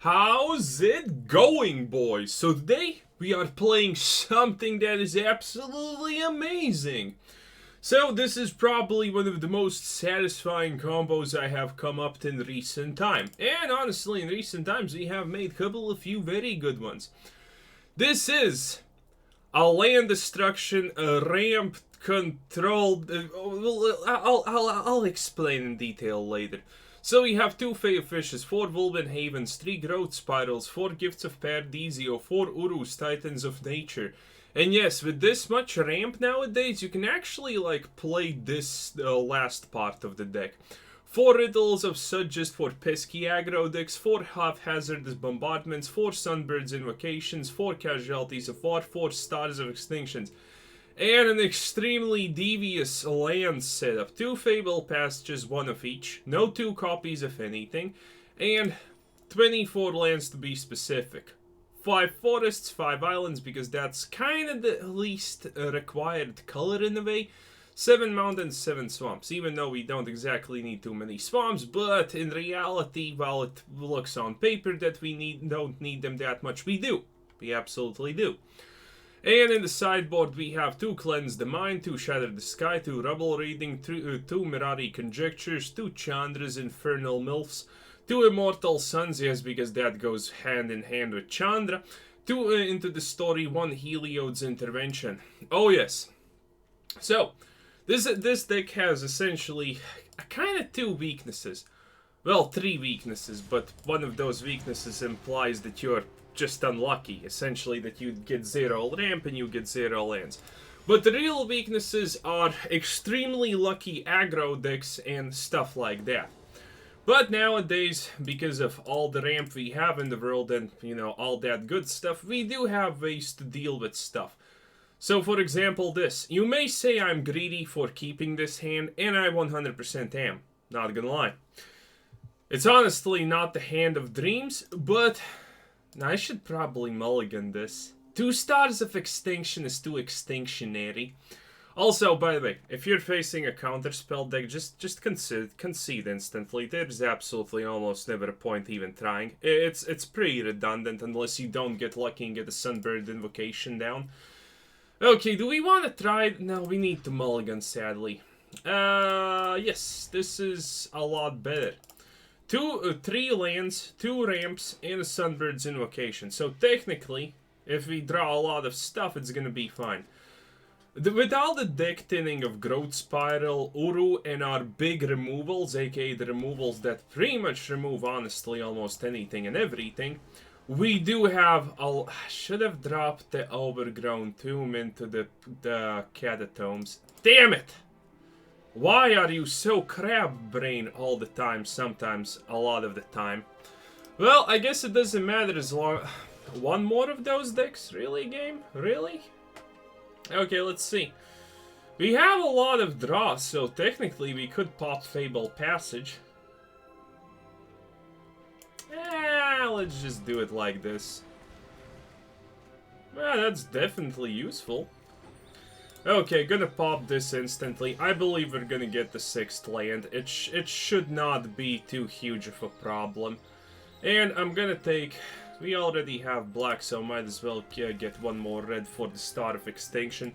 How's it going, boys? So today we are playing something that is absolutely amazing. So this is probably one of the most satisfying combos I have come up in recent time. And honestly, in recent times we have made a few very good ones. This is a land destruction, a ramp controlled... I'll explain in detail later. So we have 2 Fae of Wishes, 4 Woodland Havens, 3 Growth Spirals, 4 Gifts of Paradiso, 4 Urus, Titans of Nature. And yes, with this much ramp nowadays, you can actually play this last part of the deck. 4 Rituals of Soot just for pesky aggro decks, 4 Haphazard Bombardments, 4 Sunbird's Invocations, 4 Casualties of War, 4 Stars of Extinction. And an extremely devious land setup. 2 Fabled Passages, 1 of each. No 2 copies of anything. And 24 lands to be specific. 5 forests, 5 islands, because that's kind of the least required color in a way. 7 mountains, 7 swamps. Even though we don't exactly need too many swamps, but in reality, while it looks on paper that we don't need them that much, we do. We absolutely do. And in the sideboard we have 2 Cleanse the Mind, 2 Shatter the Sky, 2 Rubble Reading, 2 Mirari Conjectures, 2 Chandra's Infernal Milfs, 2 Immortal Suns, yes, because that goes hand in hand with Chandra, 2 Into the Story, 1 Heliod's Intervention. Oh yes. So, this deck has essentially kind of 2 weaknesses. Well, 3 weaknesses, but one of those weaknesses implies that you're just unlucky, essentially that you get 0 ramp and you get 0 lands. But the real weaknesses are extremely lucky aggro decks and stuff like that. But nowadays, because of all the ramp we have in the world and, you know, all that good stuff, we do have ways to deal with stuff. So for example this, you may say I'm greedy for keeping this hand, and I 100% am, not gonna lie. It's honestly not the hand of dreams, but I should probably mulligan this. 2 Stars of Extinction is too extinctionary. Also, by the way, if you're facing a counterspell deck, just concede instantly. There's absolutely almost never a point even trying. It's pretty redundant unless you don't get lucky and get a Sunbird Invocation down. Okay, do we want to try? No, we need to mulligan, sadly. Yes, this is a lot better. 3 lands, 2 ramps, and a Sunbird's Invocation. So technically, if we draw a lot of stuff, it's gonna be fine. With all the deck thinning of Growth Spiral, Uru, and our big removals, aka the removals that pretty much remove honestly almost anything and everything, we do have I should have dropped the Overgrown Tomb into the Catacombs. Damn it! Why are you so crab brain all the time, sometimes, a lot of the time? Well, I guess it doesn't matter as long... One more of those decks? Really, game? Really? Okay, let's see. We have a lot of draws, so technically we could pop Fabled Passage. Let's just do it like this. Well, that's definitely useful. Okay, gonna pop this instantly. I believe we're gonna get the 6th land. It should not be too huge of a problem. And I'm gonna take... We already have black, so might as well get 1 more red for the Star of Extinction.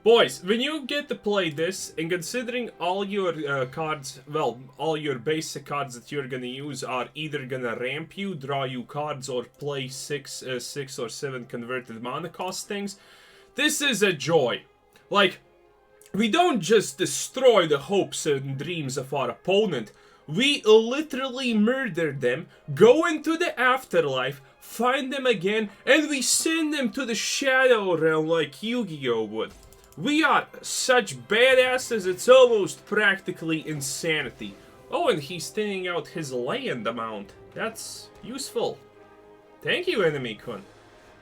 Boys, when you get to play this, and considering all your cards, well, all your basic cards that you're gonna use are either gonna ramp you, draw you cards, or play 6 or 7 converted mana cost things, this is a joy. Like, we don't just destroy the hopes and dreams of our opponent, we literally murder them, go into the afterlife, find them again, and we send them to the Shadow Realm like Yu-Gi-Oh would. We are such badasses, it's almost practically insanity. Oh, and he's thinning out his land amount. That's useful. Thank you, Enemy-kun.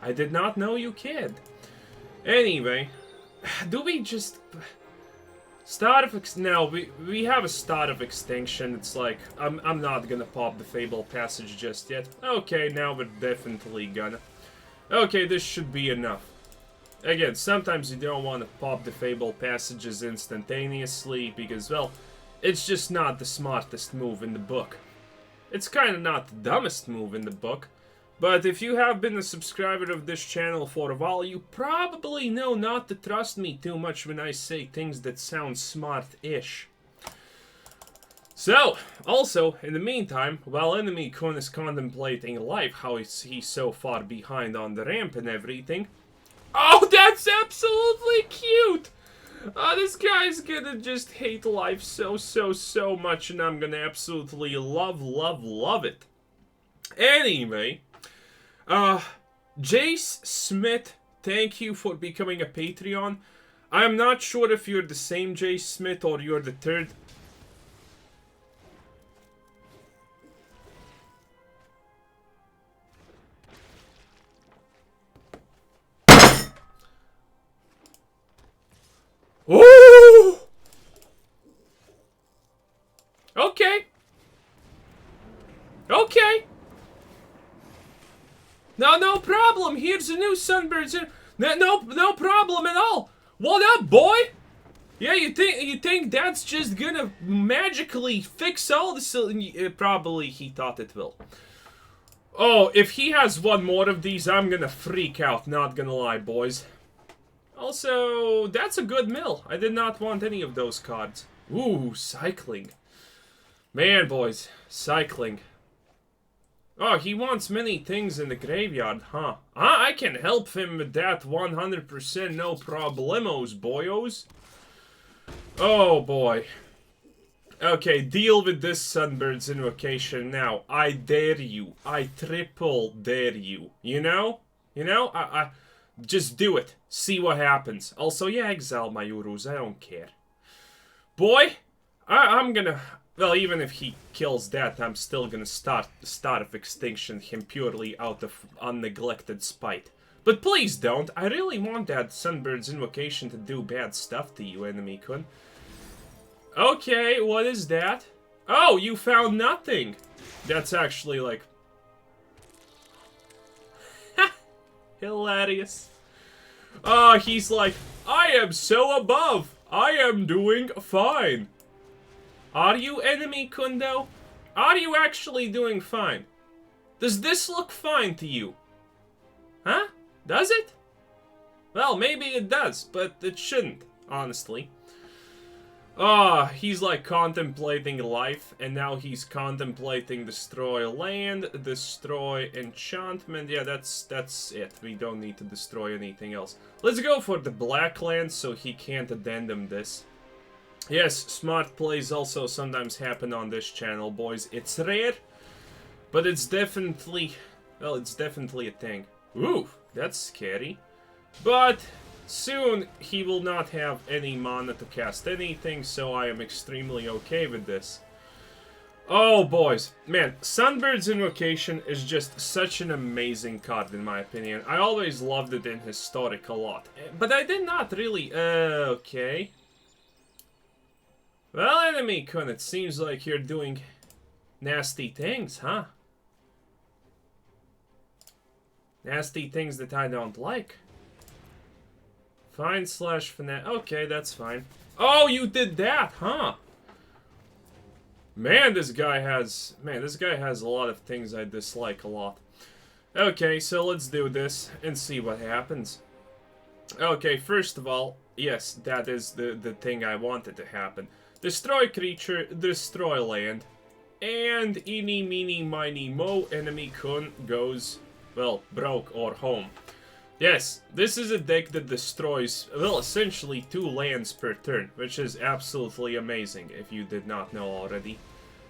I did not know you cared. Anyway... Do we just... Star of No, we have a Star of Extinction. It's like, I'm not gonna pop the Fabled Passage just yet. Okay, now we're definitely gonna. Okay, this should be enough. Again, sometimes you don't want to pop the Fabled Passages instantaneously because, well, it's just not the smartest move in the book. It's kind of not the dumbest move in the book. But if you have been a subscriber of this channel for a while, you probably know not to trust me too much when I say things that sound smart-ish. So, also, in the meantime, while Enemy Kun is contemplating life, how is he so far behind on the ramp and everything. Oh, that's absolutely cute! This guy's gonna just hate life so much, and I'm gonna absolutely love it. Anyway, Jace Smith, thank you for becoming a Patreon. I'm not sure if you're the same Jace Smith or you're the third. Ooh! Okay. Okay. No problem. Here's a new Sunbird. No problem at all. What up, boy? Yeah, you think that's just gonna magically fix all this? Probably he thought it will. Oh, if he has one more of these, I'm gonna freak out. Not gonna lie, boys. Also, that's a good mill. I did not want any of those cards. Ooh, cycling. Man, boys, cycling. Oh, he wants many things in the graveyard, huh? I can help him with that 100%, no problemos, boyos. Oh, boy. Okay, deal with this Sunbird's invocation now. I dare you. I triple dare you. You know? You know? I just do it. See what happens. Also, yeah, exile my Urus. I don't care. Boy, I'm gonna... Well, even if he kills that, I'm still gonna start the Star of Extinction him purely out of unneglected spite. But please don't. I really want that Sunbird's invocation to do bad stuff to you, Enemy Kun. Okay, what is that? Oh, you found nothing. That's actually like... hilarious. Oh, he's like, I am so above. I am doing fine. Are you, Enemy Kun, though? Are you actually doing fine? Does this look fine to you? Huh? Does it? Well, maybe it does, but it shouldn't, honestly. Ah, he's like contemplating life, and now he's contemplating destroy land, destroy enchantment. Yeah, that's it. We don't need to destroy anything else. Let's go for the black land so he can't addendum this. Yes, smart plays also sometimes happen on this channel, boys. It's rare, but it's definitely, well, it's definitely a thing. Ooh, that's scary. But soon he will not have any mana to cast anything, so I am extremely okay with this. Oh, boys. Man, Sunbird's Invocation is just such an amazing card, in my opinion. I always loved it in Historic a lot. But I did not really... okay. Well, Enemy Kun, it seems like you're doing nasty things, huh? Nasty things that I don't like. Fine / fanatic. Okay, that's fine. Oh, you did that, huh? Man, this guy has a lot of things I dislike a lot. Okay, so let's do this and see what happens. Okay, first of all, yes, that is the thing I wanted to happen. Destroy creature, destroy land. And eeny, meeny, miny, mo, Enemy Kun goes, well, broke or home. Yes, this is a deck that destroys, well, essentially 2 lands per turn, which is absolutely amazing, if you did not know already.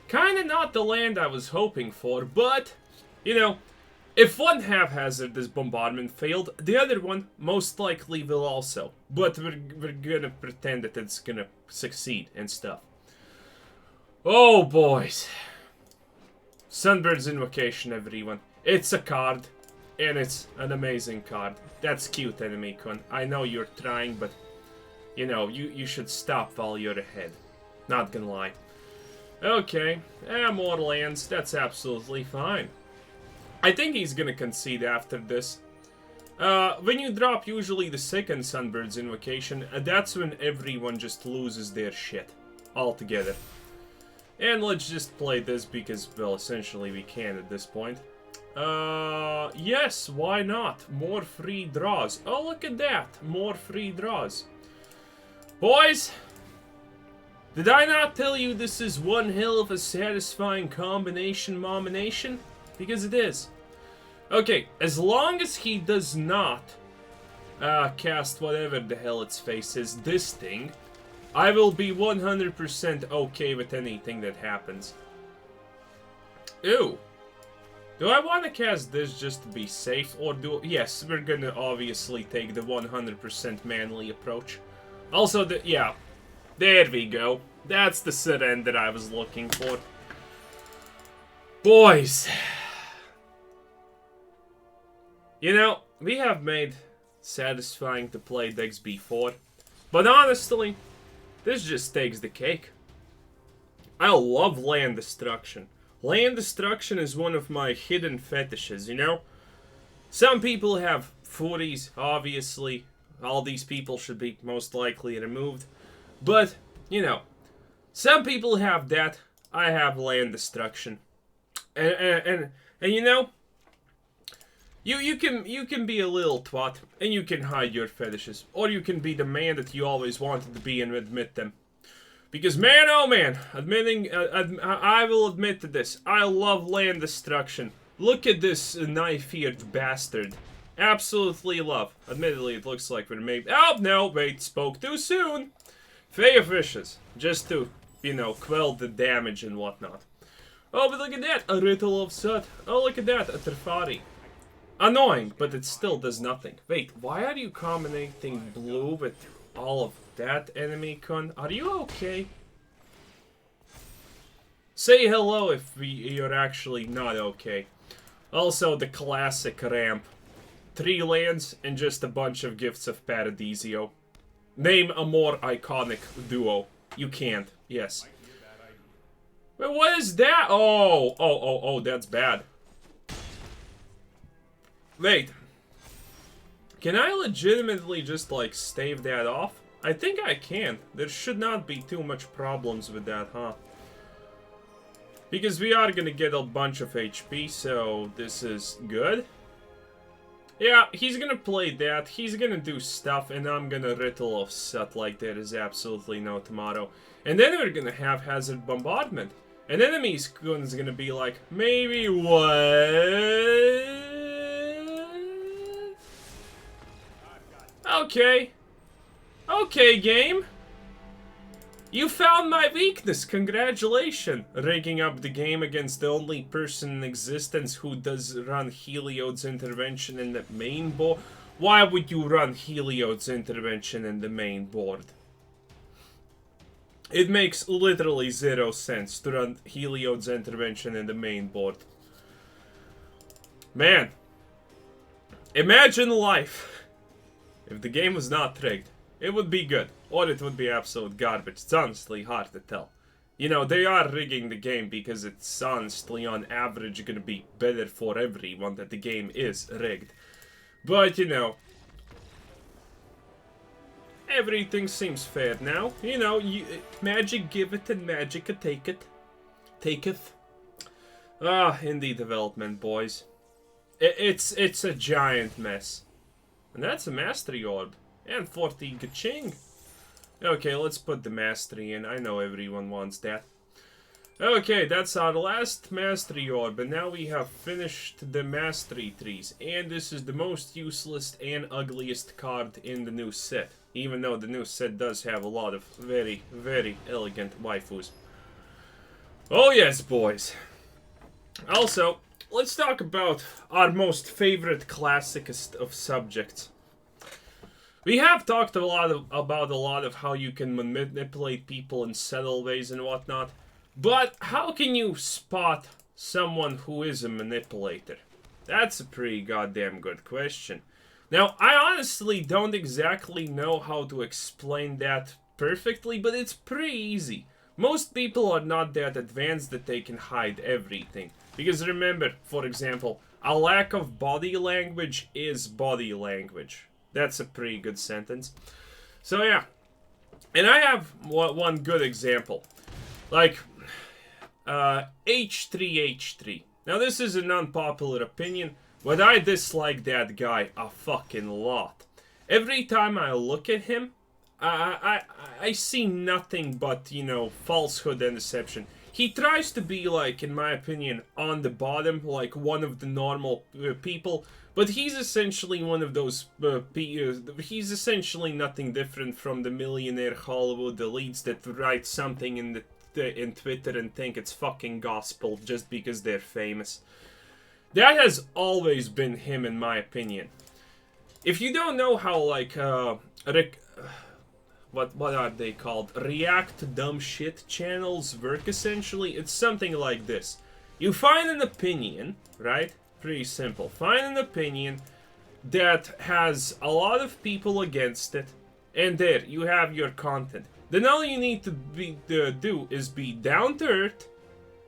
Kinda not the land I was hoping for, but, you know, if one Haphazard Bombardment failed, the other one most likely will also. But we're gonna pretend that it's gonna succeed and stuff. Oh, boys. Sunbird's Invocation, everyone. It's a card. And it's an amazing card. That's cute, Enemy Kun. I know you're trying, but... you know, you should stop while you're ahead. Not gonna lie. Okay. More lands. That's absolutely fine. I think he's gonna concede after this. When you drop usually the second Sunbird's Invocation, that's when everyone just loses their shit. Altogether. And let's just play this because, well, essentially we can at this point. Yes, why not? More free draws. Oh, look at that. More free draws. Boys, did I not tell you this is one hell of a satisfying combination momination? Because it is. Okay, as long as he does not cast whatever the hell its face is, this thing, I will be 100% okay with anything that happens. Ew. Do I want to cast this just to be safe, or do... Yes, we're gonna obviously take the 100% manly approach. Also, yeah, there we go. That's the surrender I was looking for. Boys. You know, we have made satisfying to play decks before, but honestly, this just takes the cake. I love land destruction. Land destruction is one of my hidden fetishes, you know? Some people have footies, obviously. All these people should be most likely removed. But, you know, some people have that. I have land destruction. And you know, you can be a little twat, and you can hide your fetishes. Or you can be the man that you always wanted to be and admit them. Because man, oh man, I will admit to this. I love land destruction. Look at this knife-eared bastard. Absolutely love. Admittedly, it looks like we're maybe... Oh, no, wait, spoke too soon. Fae of Wishes. Just to, you know, quell the damage and whatnot. Oh, but look at that. A Ritual of Soot. Oh, look at that. A Trifari. Annoying, but it still does nothing. Wait, why are you combinating blue with all of that enemy con? Are you okay? Say hello if you're actually not okay. Also, the classic ramp. 3 lands and just a bunch of Gifts of Paradisio. Name a more iconic duo. You can't. Yes. Wait, what is that? Oh, that's bad. Wait. Can I legitimately just, like, stave that off? I think I can. There should not be too much problems with that, huh? Because we are gonna get a bunch of HP, so this is good. Yeah, he's gonna play that, he's gonna do stuff, and I'm gonna Ritual of Soot like there is absolutely no tomorrow. And then we're gonna have Haphazard Bombardment. And enemy's gonna be like, maybe what? Okay. Okay, game. You found my weakness, congratulations! Rigging up the game against the only person in existence who does run Heliod's Intervention in the main board. Why would you run Heliod's Intervention in the main board? It makes literally 0 sense to run Heliod's Intervention in the main board. Man. Imagine life if the game was not rigged. It would be good, or it would be absolute garbage. It's honestly hard to tell. You know, they are rigging the game because it's honestly on average gonna be better for everyone that the game is rigged. But, you know, everything seems fair now. You know, magic give it and magic take it. Taketh. Ah, indie development, boys. It's a giant mess. And that's a Mastery Orb. And 14 ka-ching. Okay, let's put the Mastery in. I know everyone wants that. Okay, that's our last Mastery Orb. And now we have finished the Mastery trees. And this is the most useless and ugliest card in the new set. Even though the new set does have a lot of very, very elegant waifus. Oh yes, boys. Also, let's talk about our most favorite classicest of subjects. We have talked about a lot of how you can manipulate people in subtle ways and whatnot, but how can you spot someone who is a manipulator? That's a pretty goddamn good question. Now, I honestly don't exactly know how to explain that perfectly, but it's pretty easy. Most people are not that advanced that they can hide everything. Because remember, for example, a lack of body language is body language. That's a pretty good sentence. So yeah. And I have one good example. Like, H3H3. Now this is an unpopular opinion, but I dislike that guy a fucking lot. Every time I look at him, I see nothing but, you know, falsehood and deception. He tries to be, like, in my opinion, on the bottom, like one of the normal people, but he's essentially one of those, he's essentially nothing different from the millionaire Hollywood elites that write something in Twitter and think it's fucking gospel just because they're famous. That has always been him, in my opinion. If you don't know how, like, what are they called? React to dumb shit channels work, essentially. It's something like this. You find an opinion, right? Pretty simple. Find an opinion that has a lot of people against it, and there, you have your content. Then all you need to do is be down to earth,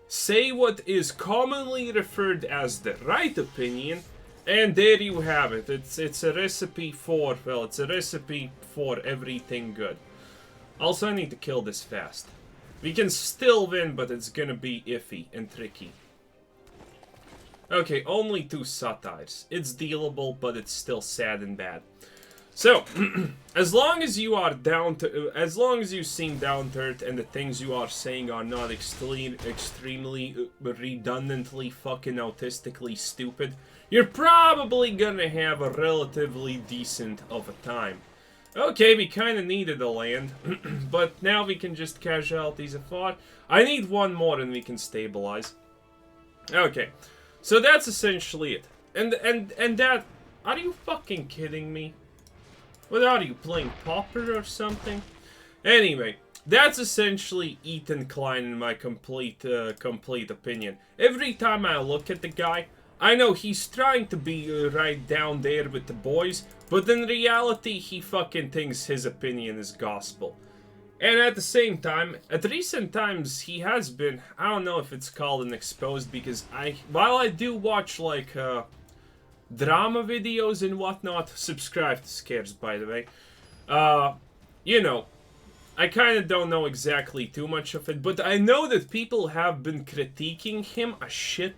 say what is commonly referred as the right opinion, and there you have it. It's a recipe for, well, it's a recipe for everything good. Also, I need to kill this fast. We can still win, but it's gonna be iffy and tricky. Okay, only 2 satires. It's dealable, but it's still sad and bad. So, as long as you are as long as you seem down to earth and the things you are saying are not extremely redundantly fucking autistically stupid, you're probably gonna have a relatively decent of a time. Okay, we kinda needed a land, but now we can just Casualties of War. I need one more and we can stabilize. Okay, so that's essentially it. And that, are you fucking kidding me? What are you, playing Pauper or something? Anyway, that's essentially Ethan Klein in my complete opinion. Every time I look at the guy, I know he's trying to be right down there with the boys, but in reality, he fucking thinks his opinion is gospel. And at the same time, at recent times, he has been, I don't know if it's called an exposed, because while I do watch, like, drama videos and whatnot, subscribe to Scares, by the way, you know, I kind of don't know exactly too much of it, but I know that people have been critiquing him a shit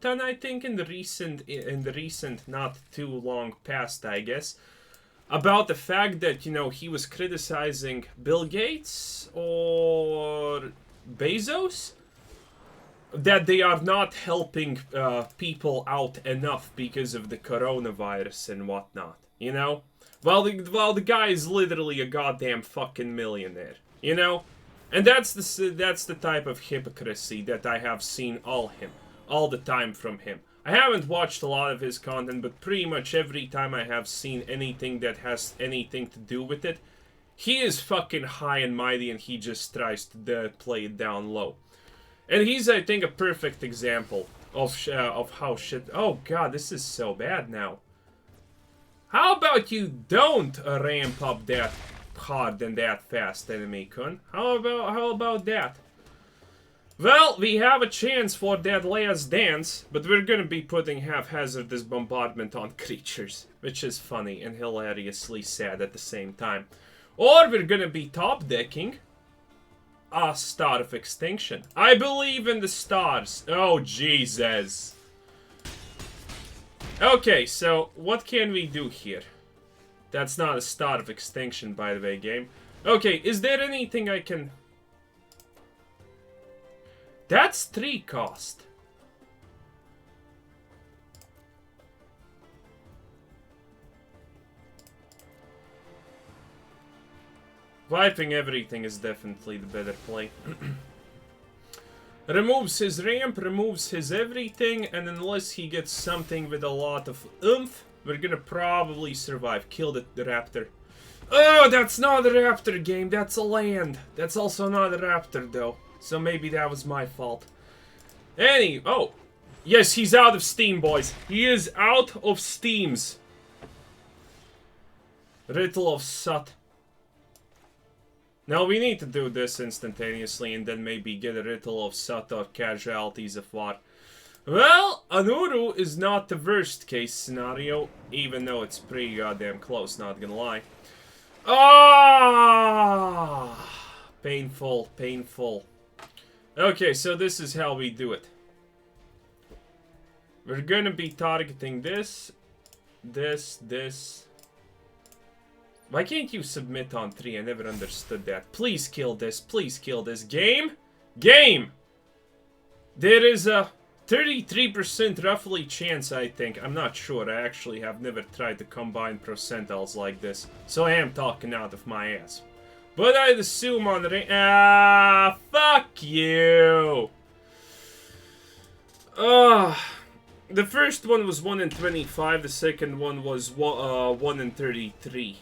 ton, I think, in the recent, not too long past, I guess, about the fact that, you know, he was criticizing Bill Gates or Bezos, that they are not helping people out enough because of the coronavirus and whatnot, you know? Well, the guy is literally a goddamn fucking millionaire, you know? And that's the type of hypocrisy that I have seen all the time from him. I haven't watched a lot of his content, but pretty much every time I have seen anything that has anything to do with it, he is fucking high and mighty and he just tries to play it down low. And he's, I think, a perfect example of how shit... Oh god, this is so bad now. How about you don't ramp up that hard and that fast, enemy kun? How about that? Well, we have a chance for that last dance, but we're gonna be putting Haphazard Bombardment on creatures, which is funny and hilariously sad at the same time. Or we're gonna be top decking a Star of Extinction. I believe in the stars. Oh, Jesus. Okay, so what can we do here? That's not a Star of Extinction, by the way, game. Okay, is there anything I can... That's 3 cost. Wiping everything is definitely the better play. Removes his ramp, removes his everything, and unless he gets something with a lot of oomph, we're gonna probably survive. Kill the raptor. Oh, that's not a raptor, game, that's a land. That's also not a raptor, though. So maybe that was my fault. Oh. Yes, he's out of steam, boys. He is out of steams. Ritual of Soot. Now we need to do this instantaneously and then maybe get a Ritual of Soot or Casualties of War. Well, Anuru is not the worst case scenario, even though it's pretty goddamn close, not gonna lie. Ah, painful, painful. Okay, so this is how we do it. We're gonna be targeting this. Why can't you submit on 3? I never understood that. Please kill this. Please kill this. Game? Game! There is a 33% roughly chance, I think. I'm not sure. I actually have never tried to combine percentiles like this. So I am talking out of my ass. But I'd assume on the... Ah, fuck you! The first one was 1 in 25. The second one was 1 in 33.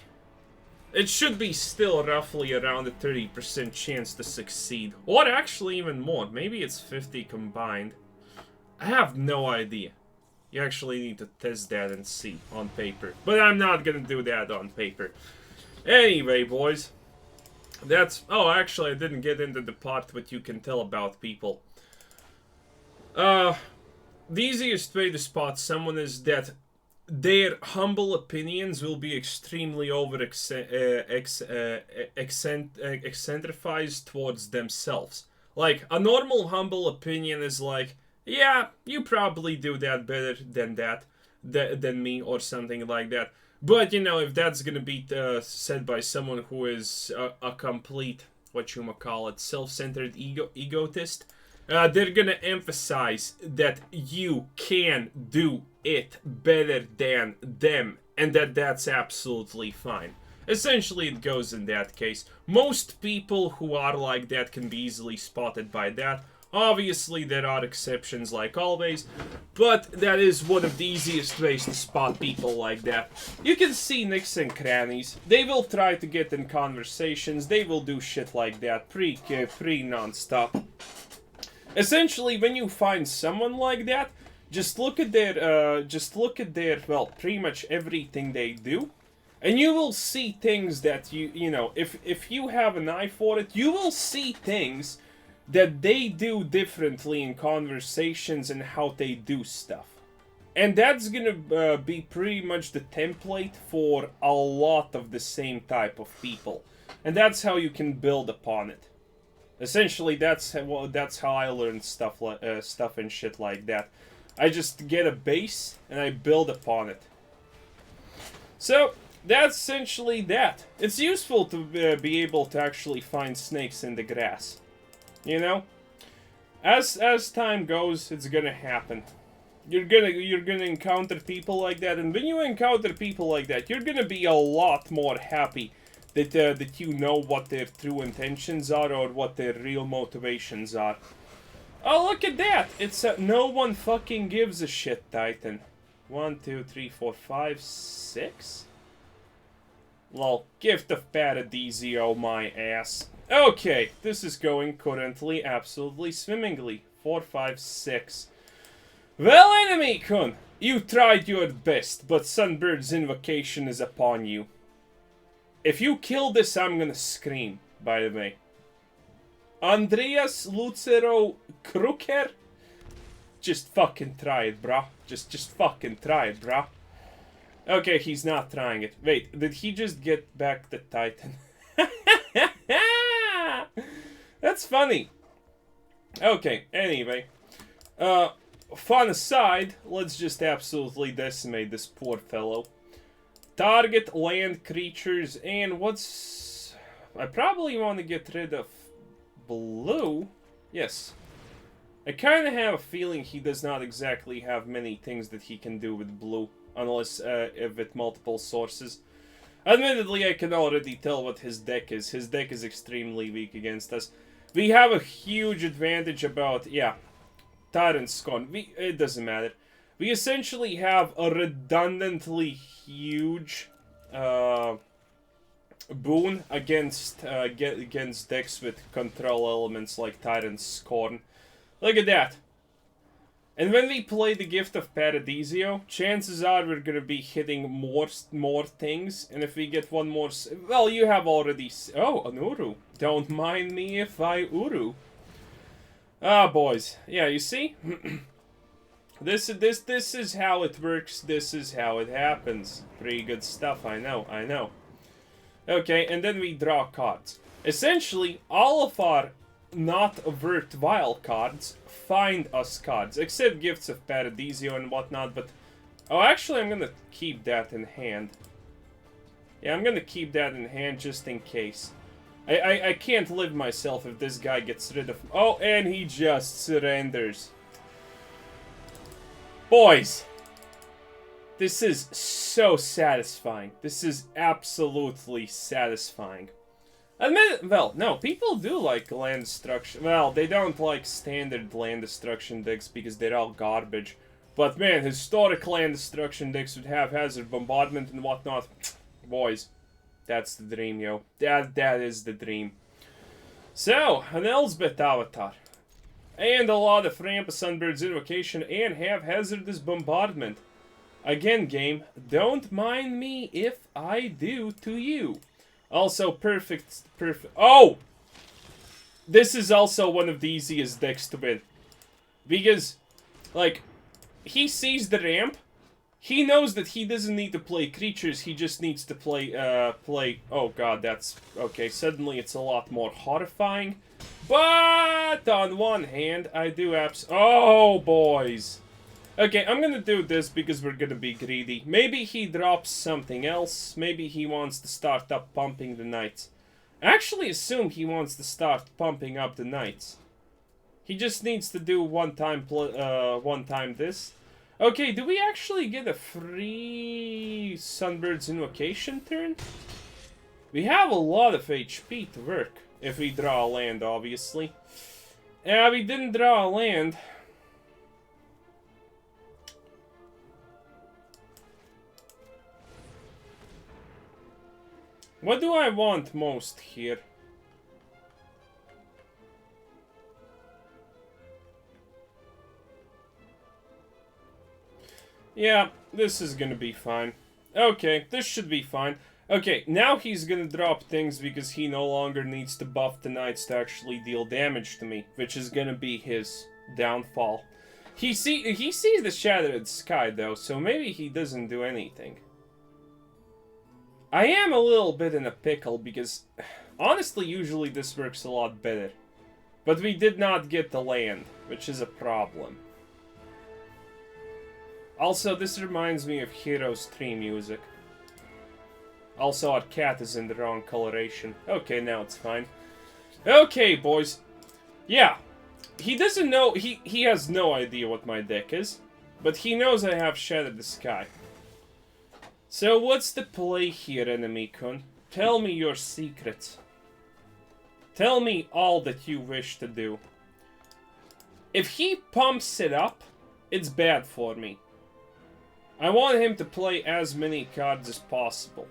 It should be still roughly around a 30% chance to succeed. Or actually even more. Maybe it's 50 combined. I have no idea. You actually need to test that and see on paper. But I'm not gonna do that on paper. Anyway, boys. That's... Oh, actually, I didn't get into the part what you can tell about people. The easiest way to spot someone is that their humble opinions will be extremely eccentrifized towards themselves. Like, a normal humble opinion is like, yeah, you probably do that better than me, or something like that. But, you know, if that's gonna be said by someone who is a complete, whatchamacallit, self-centered egotist, they're gonna emphasize that you can do it better than them, and that's absolutely fine. Essentially, it goes in that case. Most people who are like that can be easily spotted by that. Obviously, there are exceptions like always, but that is one of the easiest ways to spot people like that. You can see nicks and crannies. They will try to get in conversations. They will do shit like that non-stop. Essentially, when you find someone like that, just look at their, well, pretty much everything they do, and you will see things that you know, if you have an eye for it, you will see things that they do differently in conversations and how they do stuff. And that's gonna be pretty much the template for a lot of the same type of people. And that's how you can build upon it. Essentially, that's how I learned stuff and shit like that. I just get a base and I build upon it. So that's essentially that. It's useful to be able to actually find snakes in the grass. You know, as time goes, it's gonna happen. You're gonna encounter people like that, and when you encounter people like that, you're gonna be a lot more happy that you know what their true intentions are or what their real motivations are. Oh, look at that! It's no one fucking gives a shit, Titan. 1, 2, 3, 4, 5, 6. Lol, gift of Paradisio, my ass. Okay, this is going currently absolutely swimmingly. 4, 5, 6. Well, enemy-kun, you tried your best, but Sunbird's invocation is upon you. If you kill this, I'm gonna scream, by the way. Andreas Lucero Kruker? Just fucking try it, brah. Just fucking try it, brah. Okay, he's not trying it. Wait, did he just get back the Titan? That's funny. Okay, anyway. Fun aside, let's just absolutely decimate this poor fellow. Target land creatures, and what's... I probably want to get rid of blue. Yes. I kind of have a feeling he does not exactly have many things that he can do with blue. Unless with multiple sources. Admittedly, I can already tell what his deck is. His deck is extremely weak against us. We have a huge advantage about, yeah, Tyrant's gone. It doesn't matter. We essentially have a redundantly huge boon against decks with control elements like Tyrant's Scorn. Look at that. And when we play the Gift of Paradisio, chances are we're gonna be hitting more things. And if we get one more... Well, you have already... Oh, an Uru. Don't mind me if I Uru. Ah, boys. Yeah, you see? This is how it works. This is how it happens. Pretty good stuff, I know. Okay, and then we draw cards. Essentially, all of our not worthwhile cards find us cards, except Gifts of Paradiso and whatnot, but... Oh, actually, I'm gonna keep that in hand. Yeah, I'm gonna keep that in hand just in case. I can't live myself if this guy gets rid of... Oh, and he just surrenders. Boys! This is so satisfying. This is absolutely satisfying. Well, no, people do like land destruction. Well, they don't like standard land destruction decks because they're all garbage. But man, historic land destruction decks would have Haphazard Bombardment and whatnot. Boys, that's the dream, yo. That is the dream. So, an Elsbeth Avatar. And a lot of Ramp, Sunbird's Invocation, and Haphazard's Bombardment. Again, game, don't mind me if I do to you. Also, perfect. Oh! This is also one of the easiest decks to win. Because, like, he sees the ramp. He knows that he doesn't need to play creatures. He just needs to play, oh god, that's... Okay, suddenly it's a lot more horrifying. But, on one hand, I do oh, boys. Okay, I'm gonna do this because we're gonna be greedy. Maybe he drops something else. Maybe he wants to start up pumping the knights. I actually assume he wants to start pumping up the knights. He just needs to do one time this. Okay, do we actually get a free Sunbird's Invocation turn? We have a lot of HP to work. If we draw a land, obviously. Yeah, we didn't draw a land. What do I want most here? Yeah, this is gonna be fine. Okay, this should be fine. Okay, now he's gonna drop things because he no longer needs to buff the knights to actually deal damage to me, which is gonna be his downfall. He sees the shattered sky though, so maybe he doesn't do anything. I am a little bit in a pickle because, honestly, usually this works a lot better. But we did not get the land, which is a problem. Also, this reminds me of Heroes 3 music. Also, our cat is in the wrong coloration. Okay, now it's fine. Okay, boys. Yeah. He doesn't know, he has no idea what my deck is. But he knows I have Shattered the Sky. So what's the play here, Enemy-kun? Tell me your secrets. Tell me all that you wish to do. If he pumps it up, it's bad for me. I want him to play as many cards as possible.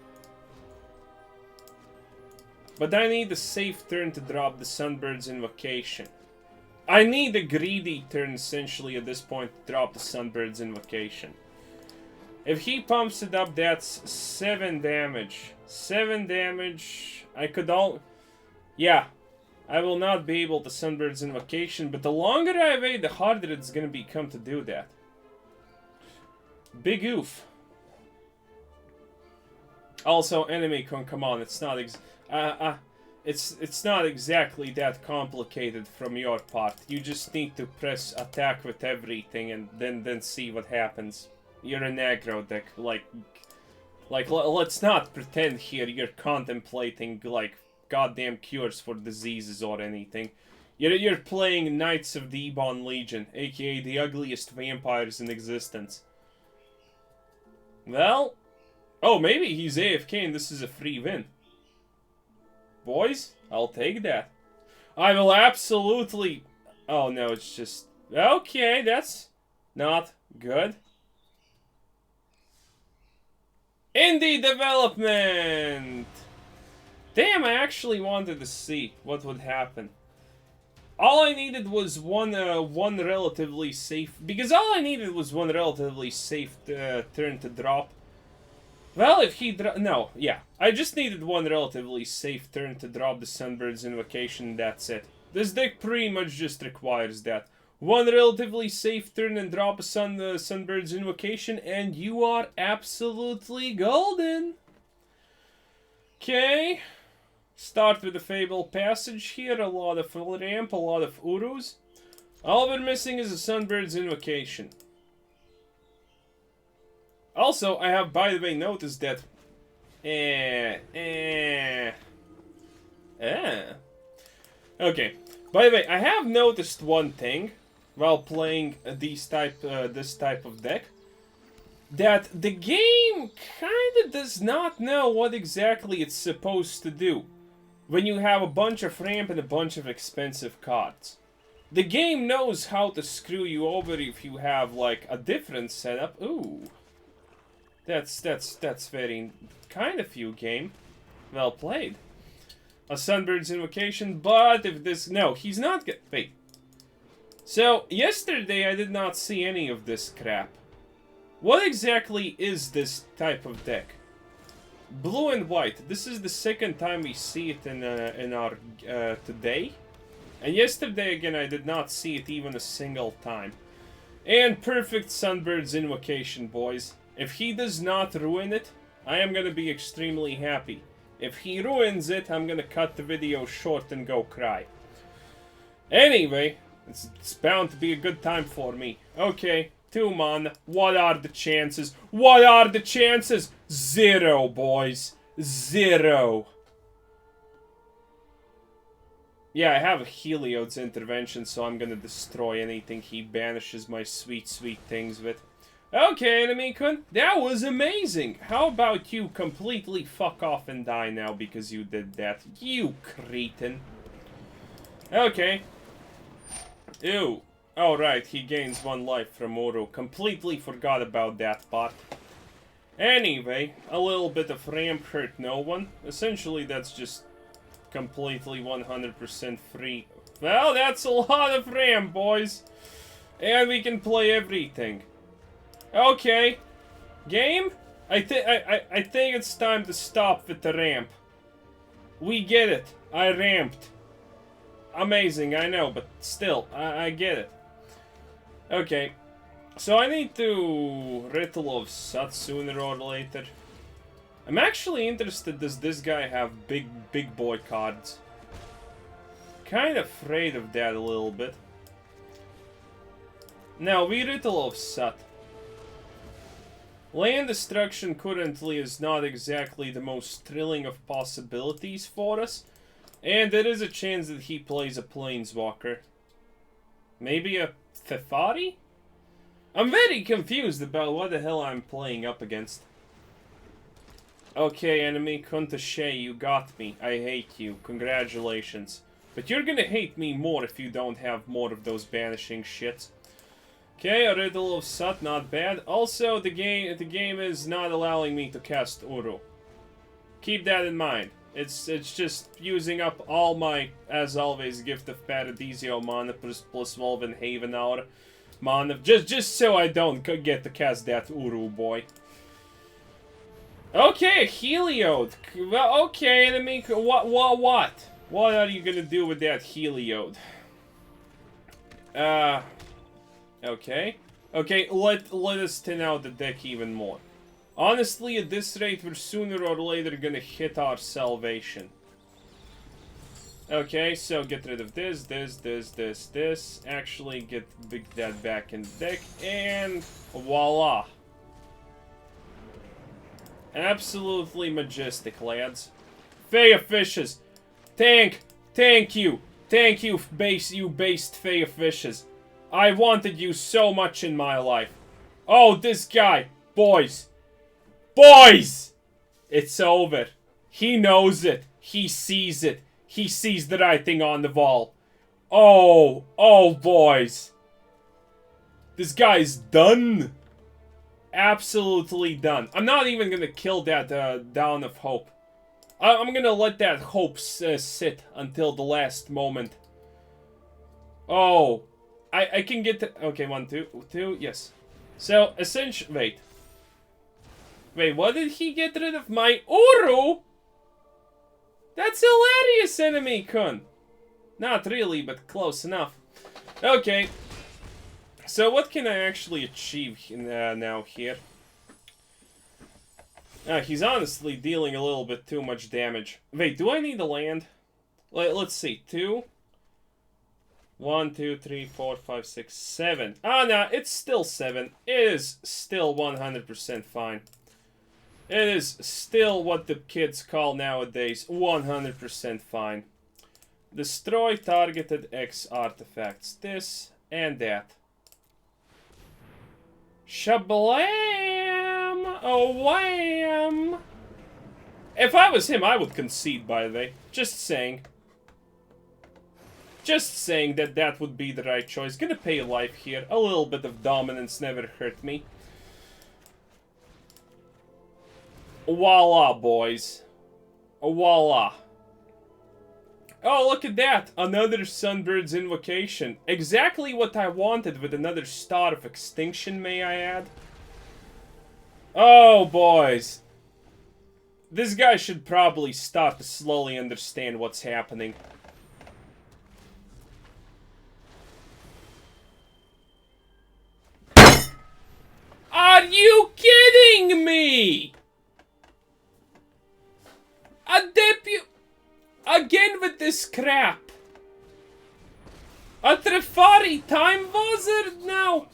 But I need a safe turn to drop the Sunbird's Invocation. I need a greedy turn, essentially, at this point, to drop the Sunbird's Invocation. If he pumps it up, that's 7 damage. 7 damage. I could all... Yeah. I will not be able to Sunbird's Invocation, but the longer I wait, the harder it's gonna become to do that. Big oof. Also, Enemy-kun, come on, it's not it's not exactly that complicated from your part. You just need to press attack with everything and then see what happens. You're an aggro deck, like let's not pretend here you're contemplating, like, goddamn cures for diseases or anything. You're playing Knights of the Ebon Legion, aka the ugliest vampires in existence. Well, oh, maybe he's AFK and this is a free win. Boys, I'll take that. I will absolutely... Oh, no, it's just... Okay, that's not good. Indie development! Damn, I actually wanted to see what would happen. All I needed was one relatively safe... Because all I needed was one relatively safe turn to drop. Well, if he no, yeah. I just needed one relatively safe turn to drop the Sunbird's Invocation, that's it. This deck pretty much just requires that. One relatively safe turn and drop a Sunbird's Invocation, and you are absolutely golden. Okay. Start with the Fabled Passage here, a lot of ramp, a lot of Urus. All we're missing is a Sunbird's Invocation. Also, I have, by the way, noticed that... Okay, by the way, I have noticed one thing while playing this type of deck. That the game kinda does not know what exactly it's supposed to do when you have a bunch of ramp and a bunch of expensive cards. The game knows how to screw you over if you have, like, a different setup. Ooh. That's very kind of you, game. Well played. A Sunbird's Invocation, but if this... No, he's not good. Wait. So, yesterday I did not see any of this crap. What exactly is this type of deck? Blue and white. This is the second time we see it in our today. And yesterday, again, I did not see it even a single time. And perfect Sunbird's Invocation, boys. If he does not ruin it, I am gonna be extremely happy. If he ruins it, I'm gonna cut the video short and go cry. Anyway, it's bound to be a good time for me. Okay, 2 mana. What are the chances? What are the chances? 0, boys. 0. Yeah, I have a Heliod's Intervention, so I'm gonna destroy anything he banishes my sweet, sweet things with. Okay, Enemy-kun, that was amazing. How about you completely fuck off and die now because you did that? You cretin. Okay. Ew. Oh, right, he gains 1 life from Uru. Completely forgot about that part. Anyway, a little bit of ramp hurt no one. Essentially, that's just completely 100% free. Well, that's a lot of ramp, boys. And we can play everything. Okay. Game? I think it's time to stop with the ramp. We get it. I ramped. Amazing, I know, but still, I get it. Okay. So I need to Ritual of Soot sooner or later. I'm actually interested, does this guy have big boy cards? Kind of afraid of that a little bit. Now, we Ritual of Soot. Land destruction currently is not exactly the most thrilling of possibilities for us. And there is a chance that he plays a Planeswalker. Maybe a Thefari? I'm very confused about what the hell I'm playing up against. Okay, enemy, Kuntashe, you got me. I hate you. Congratulations. But you're gonna hate me more if you don't have more of those banishing shits. Okay, a Riddle of Soot, not bad. Also, the game is not allowing me to cast Uru. Keep that in mind. It's just using up all my, as always, Gift of Paradisio mana plus Wolfwillow Haven hour mana, just so I don't get to cast that Uru boy. Okay, Heliod. Well, okay, enemy. What? What are you gonna do with that Heliod? Okay. Okay, let us thin out the deck even more. Honestly, at this rate, we're sooner or later gonna hit our salvation. Okay, so get rid of this. Actually, get that back in the deck, and voila. Absolutely majestic, lads. Fae of Wishes. Thank you, based Fae of Wishes. I wanted you so much in my life. Oh, this guy. Boys. It's over. He knows it. He sees it. He sees the writing on the wall. Oh, boys. This guy's done. Absolutely done. I'm not even gonna kill that Down of Hope. I'm gonna let that hope sit until the last moment. Oh. I can get the... Okay, 1, 2, yes. So, essentially... Wait, what did he get rid of? My Uru? That's hilarious, enemy-kun. Not really, but close enough. Okay. So, what can I actually achieve now here? He's honestly dealing a little bit too much damage. Wait, do I need a land? Let's see. 2, 1, 2, 3, 4, 5, 6, 7. Ah, no, it's still 7. It is still 100% fine. It is still what the kids call nowadays 100% fine. Destroy targeted X artifacts. This and that. Shablam! Oh, wham! If I was him, I would concede, by the way. Just saying. Just saying that that would be the right choice. Gonna pay life here. A little bit of dominance never hurt me. Voila, boys. Voila. Oh, look at that. Another Sunbird's Invocation. Exactly what I wanted with another Star of Extinction, may I add. Oh, boys. This guy should probably start to slowly understand what's happening. Are you kidding me? A deputy... Again with this crap. A Trefari time wizard now.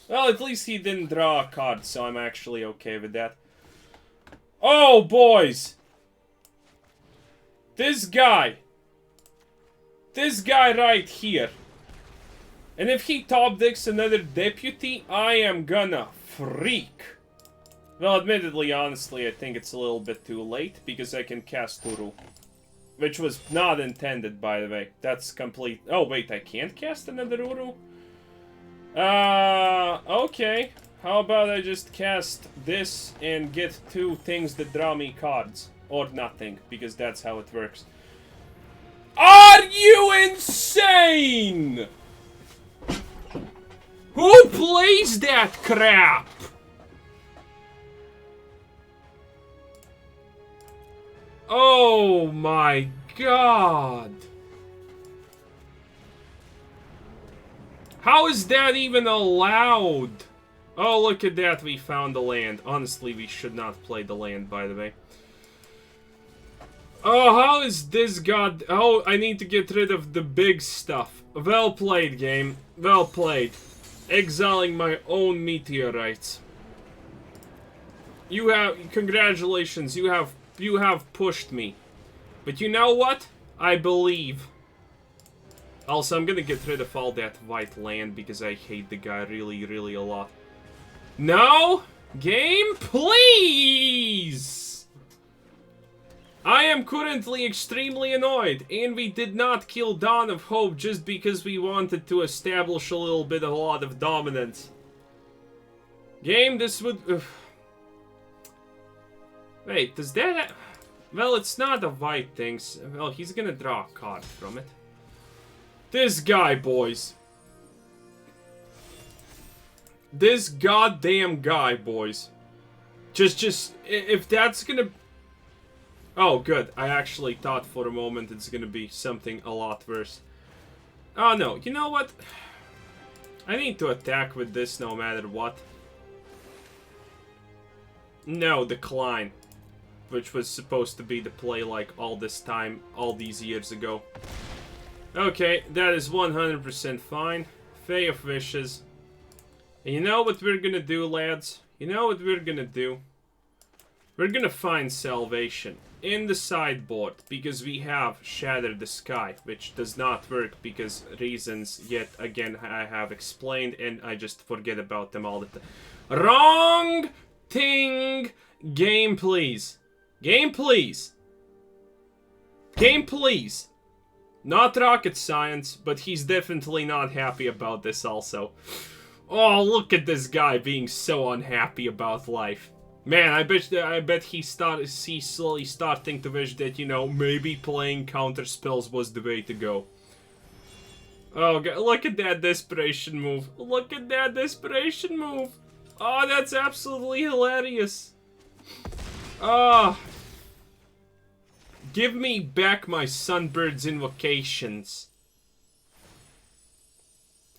Well, at least he didn't draw a card, so I'm actually okay with that. Oh, boys. This guy. This guy right here. And if he top decks another deputy, I am gonna freak. Well, admittedly, honestly, I think it's a little bit too late, because I can cast Uru. Which was not intended, by the way. That's complete... Oh, wait, I can't cast another Uru? Okay. How about I just cast this and get 2 things that draw me cards? Or nothing, because that's how it works. Are you insane? Who plays that crap? Oh my god. How is that even allowed? Oh, look at that, we found the land. Honestly, we should not play the land, by the way. Oh, how is this god... Oh, I need to get rid of the big stuff. Well played, game. Well played. Exiling my own meteorites. You have... Congratulations, you have pushed me. But you know what? I believe. Also, I'm gonna get rid of all that white land because I hate the guy really, really a lot. No! Game, please! I am currently extremely annoyed, and we did not kill Dawn of Hope just because we wanted to establish a little bit of a lot of dominance. Game, this would... Wait, does that... Well, it's not a white thing. Well, he's gonna draw a card from it. This guy, boys. This goddamn guy, boys. Just, if that's gonna... Oh, good. I actually thought for a moment it's gonna be something a lot worse. Oh, no. You know what? I need to attack with this no matter what. No, decline. Which was supposed to be the play like all this time, all these years ago. Okay, that is 100% fine. Fae of Wishes. And you know what we're gonna do, lads? You know what we're gonna do? We're gonna find salvation in the sideboard, because we have Shatter the Sky, which does not work because reasons yet again I have explained, and I just forget about them all the time. Wrong thing! Game, please. Game, please. Game, please. Not rocket science, but he's definitely not happy about this also. Oh, look at this guy being so unhappy about life. Man, I bet he slowly starting to wish that, you know, maybe playing counter spells was the way to go. Oh, God, look at that desperation move. Look at that desperation move. Oh, that's absolutely hilarious. Ah. Give me back my Sunbird's invocations.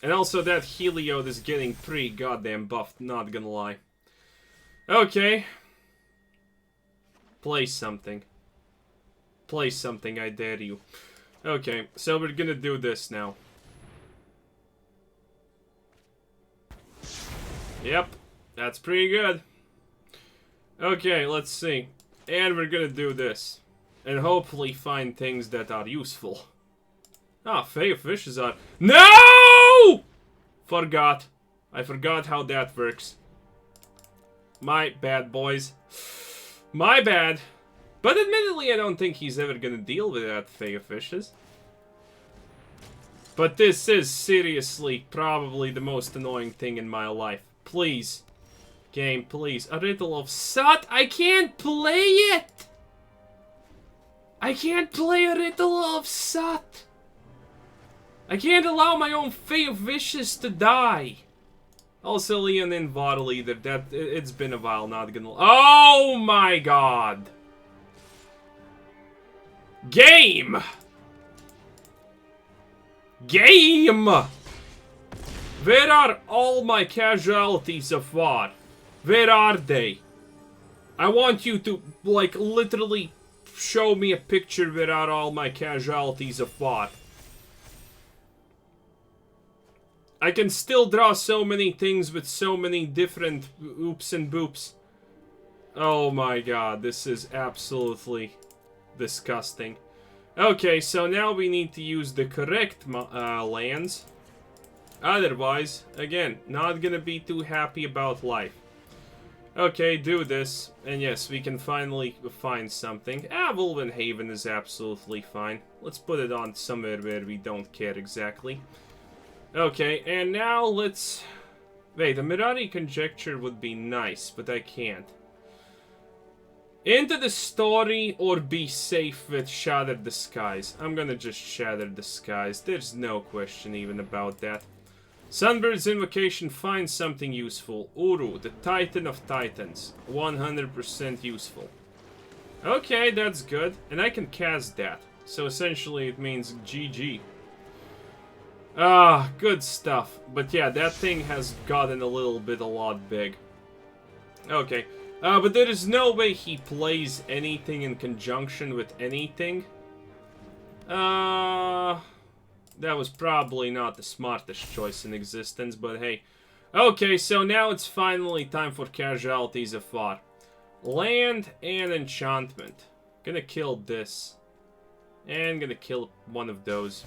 And also that Heliod is getting pretty goddamn buffed, not gonna lie. Okay. Play something. Play something, I dare you. Okay, so we're gonna do this now. Yep, that's pretty good. Okay, let's see. And we're gonna do this. And hopefully find things that are useful. Ah, Fae of Wishes are... No! Forgot. I forgot how that works. My bad, boys. My bad. But admittedly, I don't think he's ever gonna deal with that Fae of Wishes. But this is seriously probably the most annoying thing in my life. Please. Game, please. A Ritual of Soot? I can't play it! I can't play a Ritual of Soot! I can't allow my own Fae of Wishes to die! Also, Leon and Vottle leader. It's been a while, not gonna... Oh my god! Game! Game! Where are all my Casualties of War? Where are they? I want you to, like, literally show me a picture where are all my Casualties of War. I can still draw so many things with so many different oops and boops. Oh my god, this is absolutely disgusting. Okay, so now we need to use the correct lands. Otherwise, again, not gonna be too happy about life. Okay, do this. And yes, we can finally find something. Wolfwillow Haven is absolutely fine. Let's put it on somewhere where we don't care exactly. Okay, and now let's... Wait, a Mirari Conjecture would be nice, but I can't. Into the story or be safe with Shatter the Skies. I'm gonna just Shatter the Skies. There's no question even about that. Sunbird's Invocation finds something useful. Uru, the Titan of Titans. 100% useful. Okay, that's good. And I can cast that. So essentially it means GG. Ah, good stuff. But yeah, that thing has gotten a lot big. Okay. But there is no way he plays anything in conjunction with anything. That was probably not the smartest choice in existence, but hey. Okay, so now it's finally time for Casualties of War. Land and enchantment. Gonna kill this. And gonna kill one of those.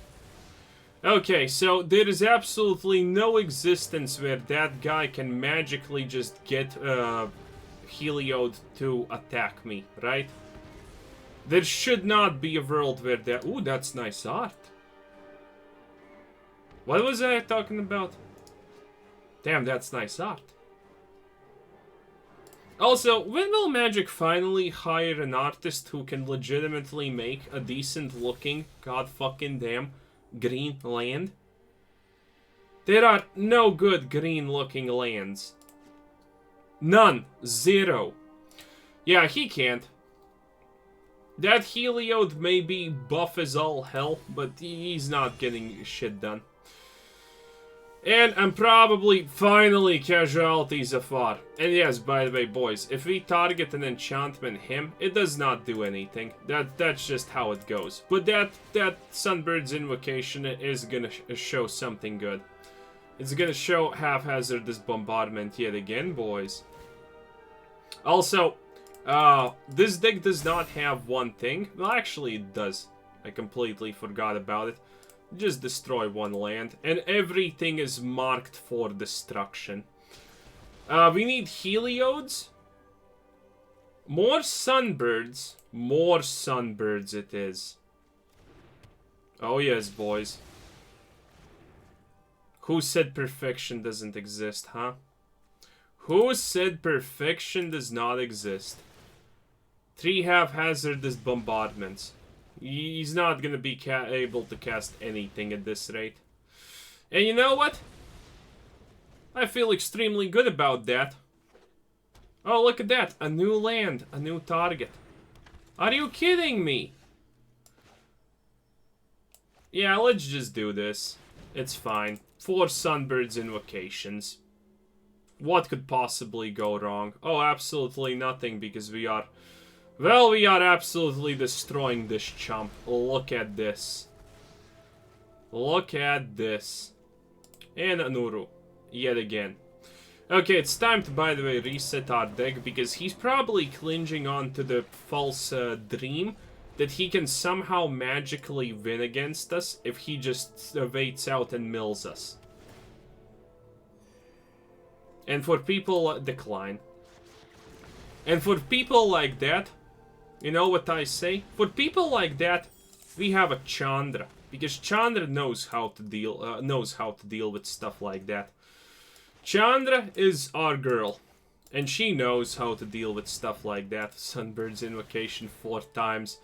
Okay, so there is absolutely no existence where that guy can magically just get Heliod to attack me, right? There should not be a world where that... Ooh, that's nice art. What was I talking about? Damn, that's nice art. Also, when will Magic finally hire an artist who can legitimately make a decent looking, god fucking damn, green land? There are no good green looking lands. None. Zero. Yeah, he can't. That Heliod may be buff as all hell, but he's not getting shit done. And I'm probably finally Casualties of War. And yes, by the way, boys, if we target an enchantment him, it does not do anything. That's just how it goes. But that Sunbird's Invocation is gonna show something good. It's gonna show Haphazard Bombardment yet again, boys. Also, this deck does not have one thing. Well, actually it does. I completely forgot about it. Just destroy one land, and everything is marked for destruction. We need Heliods. More Sunbirds. More Sunbirds it is. Oh yes, boys. Who said perfection doesn't exist, huh? Who said perfection does not exist? 3 Haphazardous Bombardments. He's not gonna be able to cast anything at this rate. And you know what? I feel extremely good about that. Oh, look at that. A new land. A new target. Are you kidding me? Yeah, let's just do this. It's fine. 4 Sunbird's Invocations. What could possibly go wrong? Oh, absolutely nothing, because we are Well, we are absolutely destroying this chump. Look at this. Look at this. And Anuru. Yet again. Okay, it's time to, by the way, reset our deck, because he's probably clinging on to the false dream that he can somehow magically win against us if he just waits out and mills us. And for people... decline. And for people like that, you know what I say? For people like that, we have a Chandra, because Chandra knows how to deal with stuff like that. Chandra is our girl, and she knows how to deal with stuff like that. Sunbird's Invocation 4 times.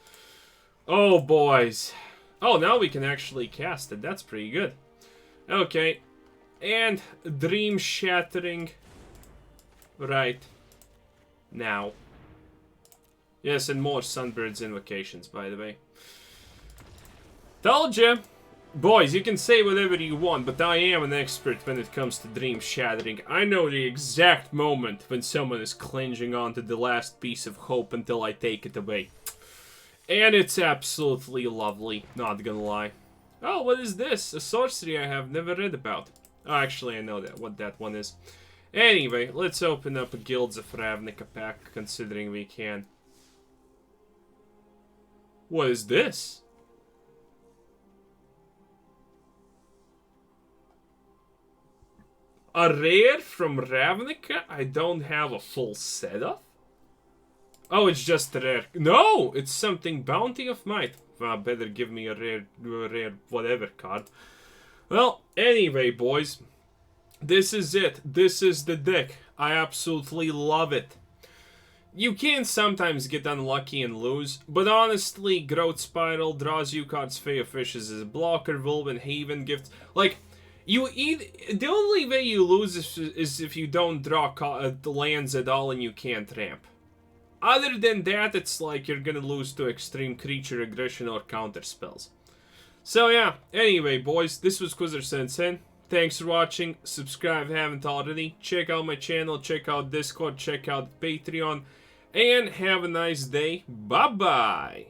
Oh, boys. Oh, now we can actually cast it. That's pretty good. Okay. And Dream Shattering. Right. Now. Yes, and more Sunbird's Invocations, by the way. Told ya! Boys, you can say whatever you want, but I am an expert when it comes to Dream Shattering. I know the exact moment when someone is clinging on to the last piece of hope until I take it away. And it's absolutely lovely, not gonna lie. Oh, what is this? A sorcery I have never read about. Oh, actually, I know what that one is. Anyway, let's open up a Guilds of Ravnica pack, considering we can. What is this? A rare from Ravnica I don't have a full set of? Oh, it's just a rare. No! It's something Bounty of Might. Well, better give me a rare whatever card. Well, anyway, boys. This is it. This is the deck. I absolutely love it. You can sometimes get unlucky and lose, but honestly, Growth Spiral draws you cards. Fae of Wishes as a blocker, Wolfwillow Haven gifts. Like, the only way you lose is if you don't draw lands at all and you can't ramp. Other than that, it's like you're gonna lose to extreme creature aggression or counter spells. So yeah, anyway, boys, this was Quizzer Thanks for watching. Subscribe if you haven't already. Check out my channel, check out Discord, check out Patreon, and have a nice day. Bye-bye!